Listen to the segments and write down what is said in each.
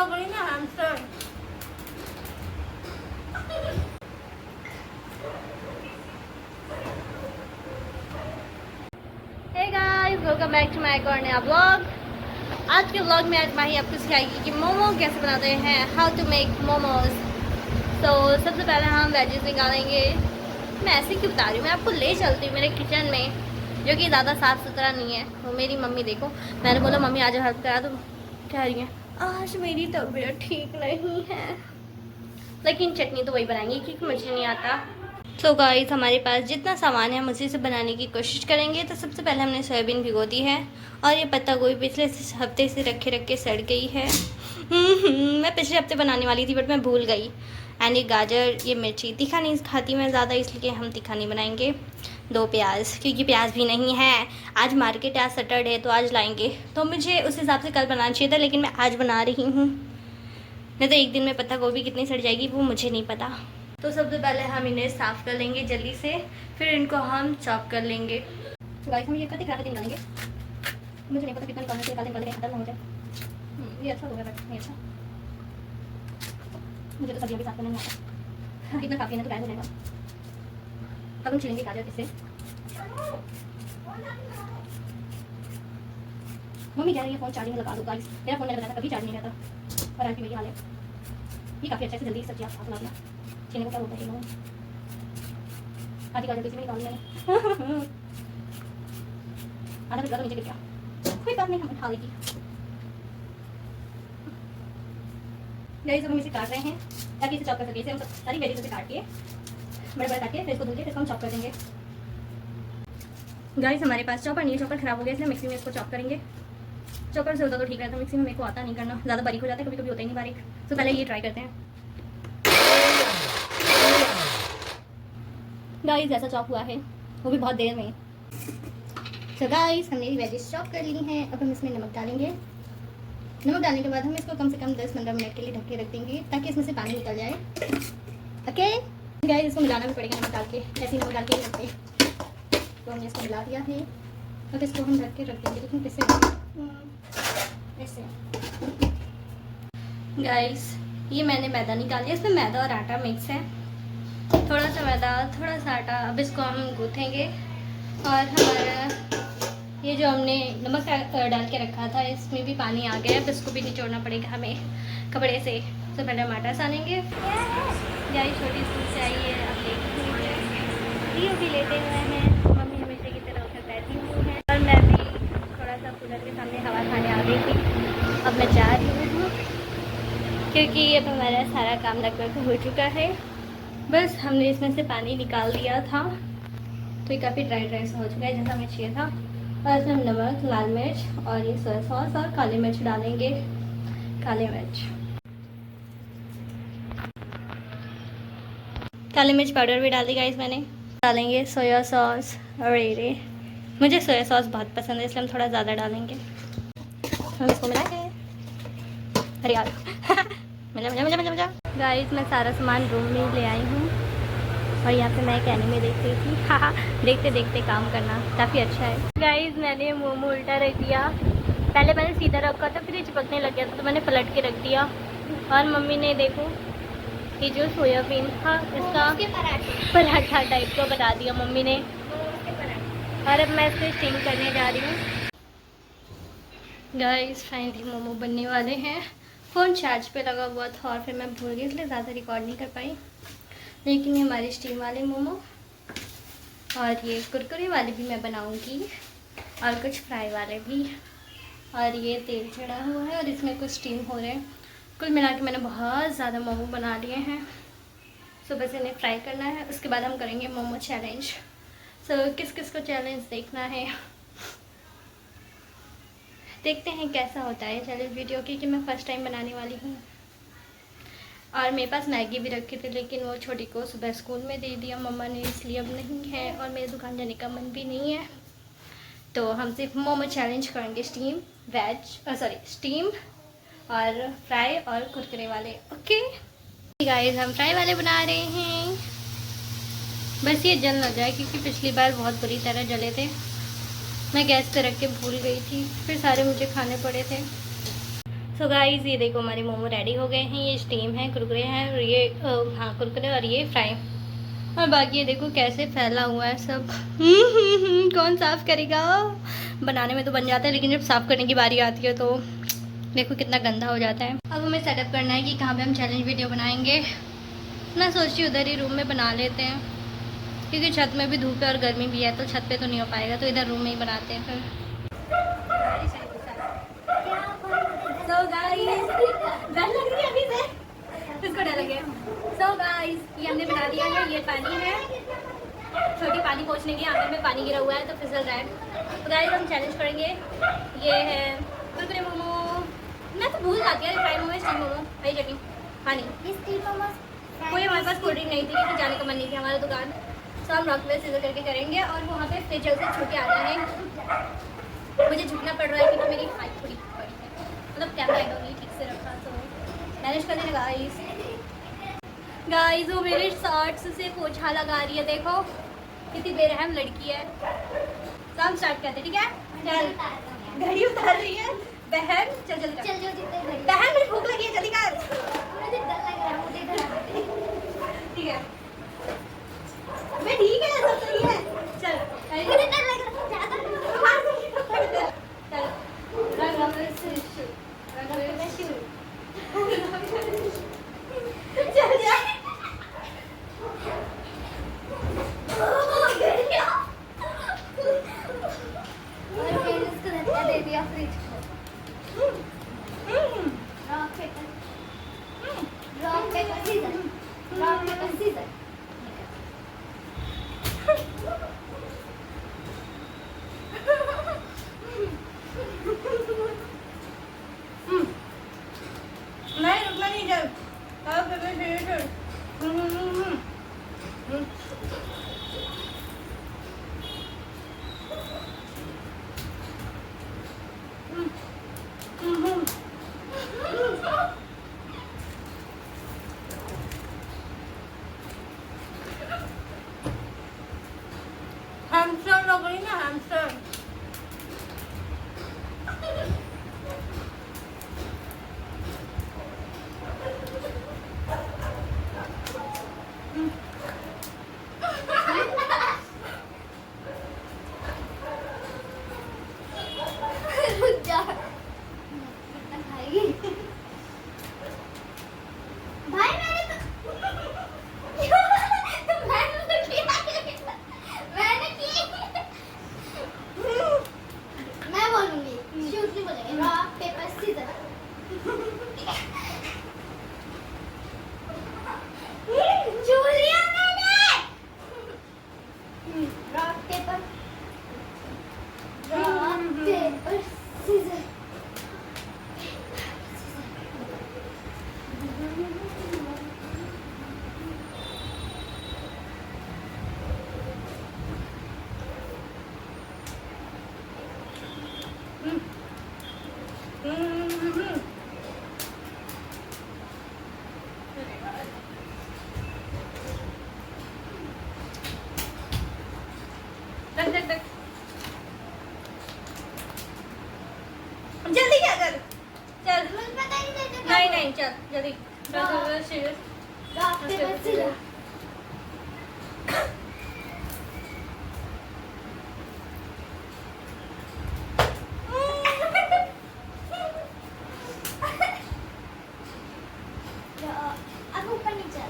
हो गई ना hamster. Hey guys, welcome back to my और नया व्लॉग। आज के व्लॉग में आज माही आपको सिखाएगी कि मोमो कैसे बनाते हैं, हाउ टू मेक मोमोज। तो सबसे पहले हम वेजेस निकालेंगे। मैं ऐसे क्यों बता रही हूँ, मैं आपको ले चलती हूँ मेरे किचन में, जो कि ज़्यादा साफ़ सुथरा नहीं है। वो मेरी मम्मी, देखो मैंने बोला मम्मी आज हेल्प करा, तो कह रही है आज मेरी तबीयत ठीक नहीं है, लेकिन चटनी तो वही बनाएंगी क्योंकि मुझे नहीं आता। तो गाइस, हमारे पास जितना सामान है हम उसी से बनाने की कोशिश करेंगे। तो सबसे पहले हमने सोयाबीन भिगो दी है, और ये पत्ता गोभी पिछले हफ्ते से रख के सड़ गई है। मैं पिछले हफ्ते बनाने वाली थी बट मैं भूल गई। एंड ये गाजर, ये मिर्ची, तीखा नहीं खाती मैं ज़्यादा, इसलिए हम तीखा नहीं बनाएंगे। 2 प्याज, क्योंकि प्याज भी नहीं है। आज मार्केट, आज सैटरडे है तो आज लाएंगे, तो मुझे उस हिसाब से कल बनाना चाहिए था, लेकिन मैं आज बना रही हूँ। नहीं तो एक दिन में पत्ता गोभी कितनी सड़ जाएगी वो मुझे नहीं पता। तो सबसे पहले हम इन्हें साफ़ कर लेंगे जल्दी से, फिर इनको हम चॉप कर लेंगे। तो गाइस, हम ये कति खराब निकालेंगे, मुझे नहीं पता कितना निकालना चाहिए, निकालने खत्म हो जाए। ये अच्छा हो गया, बट नहीं अच्छा, मुझे तो सब्जियों के साथ नहीं आता। कितना काफ़ी है ना, तो गायब हो जाएगा। अब हम छिलेंगे गाजर इससे। मम्मी कह रही है फ़ोन चार्जिंग में लगा दो। गाइस, मेरा फ़ोन मैंने बताया था कभी चार्ज नहीं रहता, और आज मेरी हाल है। ये काफ़ी अच्छे से जल्दी सब्जी आप साफ ला दिया। छीलने को क्या होता है, आधी गाजर किसी में निकाल मैंने। आधा टुकड़ा तो नीचे गिर गया, कोई बात नहीं, हम उठा लेगी। गाइस, हम इसे काट रहे हैं ताकि इसे चॉप कर सके। इसे हम सारी वेजिटेबल से काट के बड़े बड़े काट के फिर इसको धुल के फिर हम चॉप कर देंगे। गाइस, हमारे पास चॉपर नहीं है, चॉपर खराब हो गया, इसलिए मिक्सी में इसको चॉप करेंगे। चॉपर से होता तो ठीक रहता, मिक्सी में मेरे को आता नहीं करना, ज़्यादा बारीक हो जाता है, कभी कभी होता ही नहीं बारीक। तो पहले ये ट्राई करते हैं। गाइस, ऐसा चॉप हुआ है, वो भी बहुत देर में। तो गाइस, हमने वेजिस चॉप कर ली हैं। अब हम इसमें नमक डालेंगे। नमक डालने के बाद हम इसको कम से कम 10-15 मिनट के लिए ढक के रख देंगे, ताकि इसमें से पानी निकल जाए। ओके गाइस, इसको मिलाना भी पड़ेगा नमक डाल के, ऐसे नमक डाल के ही रखते। तो हमने इसको मिला दिया है, अब इसको हम ढक के रख देंगे। लेकिन कैसे, ऐसे। गाइस, ये मैंने मैदा निकाल लिया, इसमें मैदा और आटा मिक्स है, थोड़ा सा मैदा थोड़ा सा आटा। अब इसको हम गूँथेंगे, और हमारा ये जो हमने नमक डाल के रखा था इसमें भी पानी आ गया है। अब इसको भी निचोड़ना पड़ेगा हमें कपड़े से। तो पहले हम आटा सानेंगे। यही छोटी स्कूल से आई है, अब लेटी हुई है, ये भी लेटे हुए हैं। मम्मी हमेशा की तरह उधर बैठी हुई है, और मैं भी थोड़ा सा कूलर के सामने हवा खाने आ गई थी। अब मैं जा रही हूँ, क्योंकि अब हमारा सारा काम लगभग हो चुका है। बस हमने इसमें से पानी निकाल दिया था, तो ये काफ़ी ड्राई सा हो चुका है जैसा हमें चाहिए था। और इसमें हम नमक, लाल मिर्च और ये सोया सॉस और काली मिर्च डालेंगे। काली मिर्च पाउडर भी डाल दी गाइस मैंने। डालेंगे सोया सॉस, और ये मुझे सोया सॉस बहुत पसंद है, इसलिए हम थोड़ा ज़्यादा डालेंगे। हम इसको मिलाएंगे। अरे यार मजा मजा मजा मजा मजा। गाइस, मैं सारा सामान रूम में ले आई हूँ, और यहाँ पे मैं एक एनीमे देख रही थी। हाँ, देखते देखते काम करना काफ़ी अच्छा है। गाइस, मैंने मोमो उल्टा रख दिया। पहले मैंने सीधा रखा था, फिर ये चिपकने लग गया था, तो मैंने पलट के रख दिया। और मम्मी ने देखो ये जो सोयाबीन था इसका पराठा टाइप का बना दिया मम्मी ने। और अब मैं इसे स्टीम करने जा रही हूँ। गाइस, फाइनली मोमो बनने वाले हैं। फ़ोन चार्ज पे लगा हुआ था और फिर मैं भूल गई, इसलिए ज़्यादा रिकॉर्ड नहीं कर पाई। लेकिन ये हमारे स्टीम वाले मोमो, और ये कुरकुरे वाले भी मैं बनाऊंगी, और कुछ फ्राई वाले भी। और ये तेल चढ़ा हुआ है और इसमें कुछ स्टीम हो रहे हैं। कुल मिला के मैंने बहुत ज़्यादा मोमो बना लिए हैं। सो बस इन्हें फ्राई करना है, उसके बाद हम करेंगे मोमो चैलेंज। सो किस किस को चैलेंज देखना है, देखते हैं कैसा होता है चैलेंज वीडियो, क्योंकि मैं फ़र्स्ट टाइम बनाने वाली हूँ। और मेरे पास मैगी भी रखी थी, लेकिन वो छोटी को सुबह स्कूल में दे दिया मम्मा ने, इसलिए अब नहीं है, और मेरी दुकान जाने का मन भी नहीं है। तो हम सिर्फ मोमो चैलेंज करेंगे, स्टीम और फ्राई और कुरकुरे वाले। ओके गाइस, हम फ्राई वाले बना रहे हैं। बस ये जल ना जाए, क्योंकि पिछली बार बहुत बुरी तरह जले थे। मैं गैस पे रख के भूल गई थी, फिर सारे मुझे खाने पड़े थे। सो गाइस ये देखो हमारे मोमो रेडी हो गए हैं। ये स्टीम है, कुरकुरे हैं और ये हाँ कुरकुरे और ये फ्राई। और बाकी ये देखो कैसे फैला हुआ है सब। कौन साफ़ करेगा? बनाने में तो बन जाता है लेकिन जब साफ़ करने की बारी आती है तो देखो कितना गंदा हो जाता है। अब हमें सेटअप करना है कि कहाँ पे हम चैलेंज वीडियो बनाएंगे। मैं सोचती उधर ही रूम में बना लेते हैं क्योंकि छत में भी धूप है और गर्मी भी है तो छत पे तो नहीं हो पाएगा, तो इधर रूम में ही बनाते हैं फिर। So guys, डर लग रही है अभी से, किसको डर लगे? So guys, ये हमने बना दिया है। ये पानी है, छोटी पानी पहुँचने की आंगन में पानी गिरा हुआ है तो फिसल रहा है। तो गाइस हम चैलेंज करेंगे। ये है कुरकुरे मोमो, मैं तो भूल जाती है, फ्राई मोमो, स्टीम मोमो, हरी चटनी, पानी। स्टीम मोमो कोई हमारे पास कोल्ड ड्रिंक नहीं थी क्योंकि जाने का मन नहीं थी हमारा दुकान। तो हम रॉक पेपर सीजर करके करेंगे और वहाँ पे फ्रिज से छू के आना है। मुझे झुकना पड़ रहा है क्योंकि मेरी हाइट थोड़ी बड़ी है, मतलब कैमरा एंगल नहीं ठीक से रखा तो मैनेज कर देना। गाइस वो मेरे शॉर्ट्स से पोछा लगा रही है, देखो कितनी बेरहम लड़की है। तो हम स्टार्ट करते ठीक है? चल घड़ी उतार रही है बहन, चल जल्दी चल बहन, मुझे भूख लगी है, जल्दी कर। मुझे डर लग रहा है, मुझे ठीक है मैं ठीक है, सब सही है। चल मुझे डर लग रहा है ज्यादा, चल चल जा। दे दिया फ्रिज को। Rock paper scissor, rock paper scissor. नहीं रुकना नहीं, चल अब पेपर हैमस्टर लग रही ना, हैमस्टर। जल्दी क्या कर, चल नहीं नहीं चल जल्दी। अब ऊपर नहीं चल।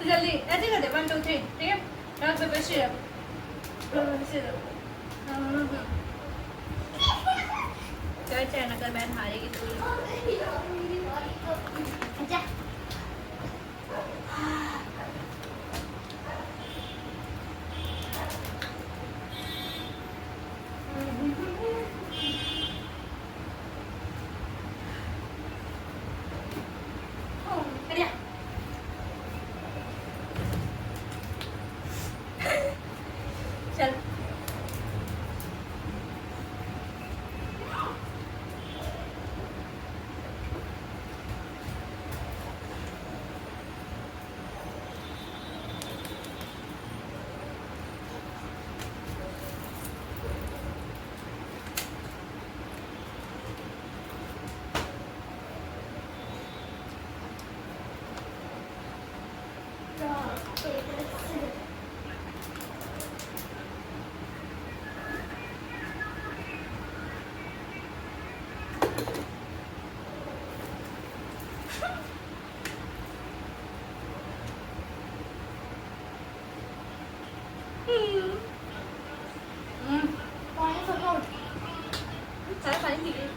जल्दी ऐसे कर दे, 1 2 3 ठीक है? रॉक पेपर सिरप, चल चैन अगर बहन हारेगी तो सारा पानी पी गई।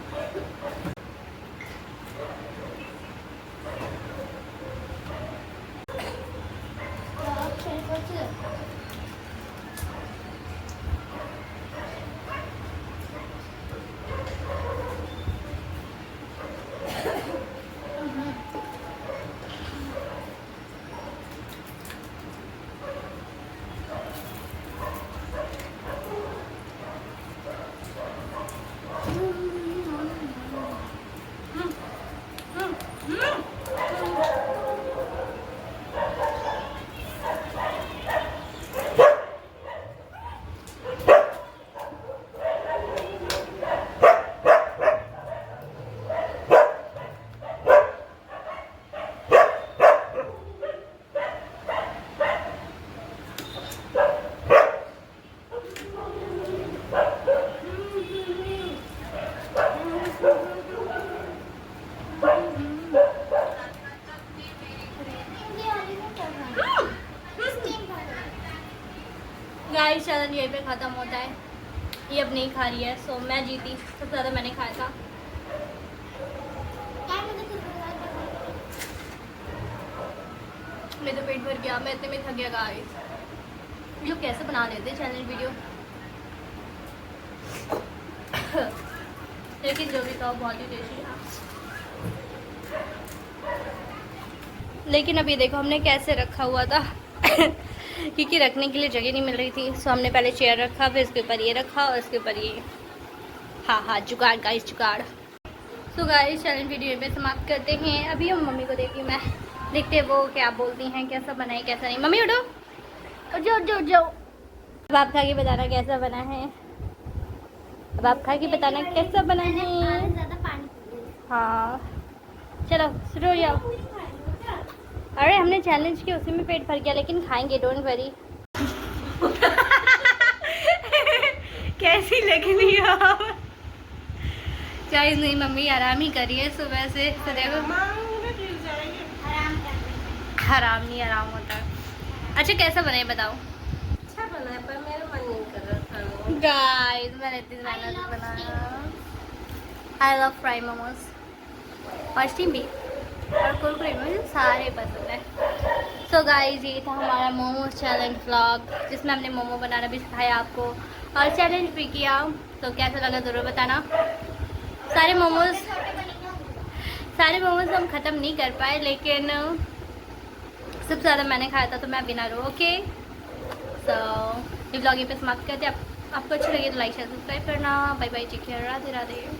गाइस चैलेंज यहीं पे ख़त्म होता है। ये अब नहीं खा रही है, सो मैं जीती। सबसे ज़्यादा मैंने खाया था। मेरा तो पेट भर गया, मैं इतने में थक गया गाइस। ये कैसे बना लेते चैलेंज वीडियो लेकिन जो भी था बहुत ही टेस्टी था। लेकिन अभी देखो हमने कैसे रखा हुआ था क्योंकि रखने के लिए जगह नहीं मिल रही थी। सो हमने पहले चेयर रखा, फिर इसके ऊपर ये रखा और इसके ऊपर ये। हाँ जुगाड़ गाइस, जुगाड़। सो गाइस चैलेंज वीडियो में समाप्त करते हैं। अभी हम मम्मी को देखी मैं, देखते हैं वो क्या बोलती हैं, कैसा बना है कैसा नहीं। मम्मी उठो, जो अब आप खा के बताना कैसा बना है। अब आप खा के बताना कैसा बना है। हाँ चलो शुरू हो जाओ। अरे हमने चैलेंज किया, उसी में पेट भर गया, लेकिन खाएंगे, डोंट वरी। कैसी लग रही हो गाइस? नहीं मम्मी आराम ही करिए सुबह से, तो देखो हराम नहीं आराम होता। अच्छा कैसा बना है बताओ? अच्छा बना है पर मेरा मन नहीं कर रहा था। गाइस मैंने इतनी मेहनत से बनाया। आई लव फ्राई मोमोज और स्टीम भी और कुरकुरे, मुझे सारे पसंद है। सो गाइस ये था हमारा मोमोज चैलेंज व्लॉग, जिसमें हमने मोमो बनाना भी सिखाया आपको और चैलेंज भी किया। तो कैसा लगा ज़रूर बताना। सारे मोमोज हम ख़त्म नहीं कर पाए, लेकिन सबसे ज़्यादा मैंने खाया था, तो मैं बिना रो। ओके सो ये व्लॉग पे समाप्त करते हैं। आपको अच्छी लगी तो लाइक शेयर सब्सक्राइब करना। Bye bye, take care, Radhe Radhe.